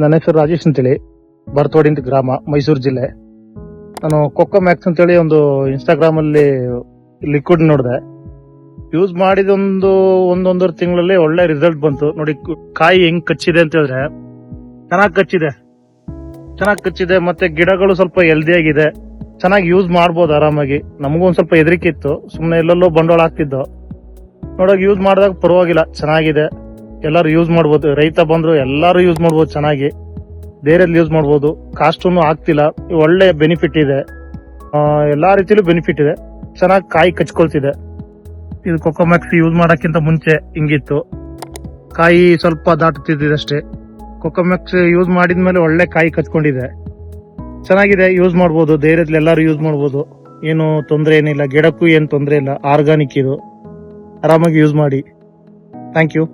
ನನ್ನ ಹೆಸರು ರಾಜೇಶ್ ಅಂತೇಳಿ, ಬರ್ತವಾಡಿ ಅಂತ ಗ್ರಾಮ, ಮೈಸೂರು ಜಿಲ್ಲೆ. ನಾನು ಕೊಕ್ಕೋ ಮ್ಯಾಕ್ಸ್ ಅಂತೇಳಿ ಒಂದು ಇನ್ಸ್ಟಾಗ್ರಾಮ್ ಅಲ್ಲಿ ಲಿಕ್ವಿಡ್ ನೋಡಿದೆ. ಯೂಸ್ ಮಾಡಿದ ಒಂದೊಂದೂವರೆ ತಿಂಗಳಲ್ಲಿ ಒಳ್ಳೆ ರಿಸಲ್ಟ್ ಬಂತು. ನೋಡಿ ಕಾಯಿ ಹೆಂಗ್ ಕಚ್ಚಿದೆ ಅಂತ ಹೇಳಿದ್ರೆ ಚೆನ್ನಾಗಿ ಕಚ್ಚಿದೆ. ಮತ್ತೆ ಗಿಡಗಳು ಸ್ವಲ್ಪ ಹೆಲ್ದಿ ಆಗಿದೆ, ಚೆನ್ನಾಗಿ ಯೂಸ್ ಮಾಡ್ಬೋದು ಆರಾಮಾಗಿ. ನಮಗೂ ಒಂದ್ ಸ್ವಲ್ಪ ಹೆದರಿಕೆ ಇತ್ತು, ಸುಮ್ನೆ ಎಲ್ಲೆಲ್ಲೋ ಬಂಡವಾಳ ಹಾಕ್ತಿದ್ದು. ನೋಡೋಕೆ ಯೂಸ್ ಮಾಡಿದಾಗ ಪರವಾಗಿಲ್ಲ, ಚೆನ್ನಾಗಿದೆ. ಎಲ್ಲಾರು ಯೂಸ್ ಮಾಡ್ಬೋದು, ರೈತ ಬಂದ್ರು ಎಲ್ಲಾರು ಯೂಸ್ ಮಾಡ್ಬೋದು, ಚೆನ್ನಾಗಿ ಬೇರೆದ್ ಯೂಸ್ ಮಾಡ್ಬೋದು. ಕಾಸ್ಟೂ ಆಗ್ತಿಲ್ಲ, ಒಳ್ಳೆ ಬೆನಿಫಿಟ್ ಇದೆ, ಎಲ್ಲಾ ರೀತಿಲೂ ಬೆನಿಫಿಟ್ ಇದೆ. ಚೆನ್ನಾಗಿ ಕಾಯಿ ಕಚ್ಕೊಳ್ತಿದೆ. ಇದು ಕೊಕ್ಕೋ ಮ್ಯಾಕ್ಸ್ ಯೂಸ್ ಮಾಡಕ್ಕಿಂತ ಮುಂಚೆ ಹಿಂಗಿತ್ತು, ಕಾಯಿ ಸ್ವಲ್ಪ ದಾಟುತ್ತಿದ್ದಷ್ಟೇ. ಕೊಕ್ಕೋ ಮ್ಯಾಕ್ಸ್ ಯೂಸ್ ಮಾಡಿದ್ಮೇಲೆ ಒಳ್ಳೆ ಕಾಯಿ ಕಚ್ಕೊಂಡಿದೆ, ಚೆನ್ನಾಗಿದೆ, ಯೂಸ್ ಮಾಡ್ಬೋದು. ಧೈರ್ಯದಲ್ಲಿ ಎಲ್ಲಾರು ಯೂಸ್ ಮಾಡ್ಬೋದು, ಏನು ತೊಂದರೆ ಏನಿಲ್ಲ, ಗಿಡಕ್ಕೂ ಏನು ತೊಂದರೆ ಇಲ್ಲ. ಆರ್ಗಾನಿಕ್ ಇದು, ಆರಾಮಾಗಿ ಯೂಸ್ ಮಾಡಿ. Thank you.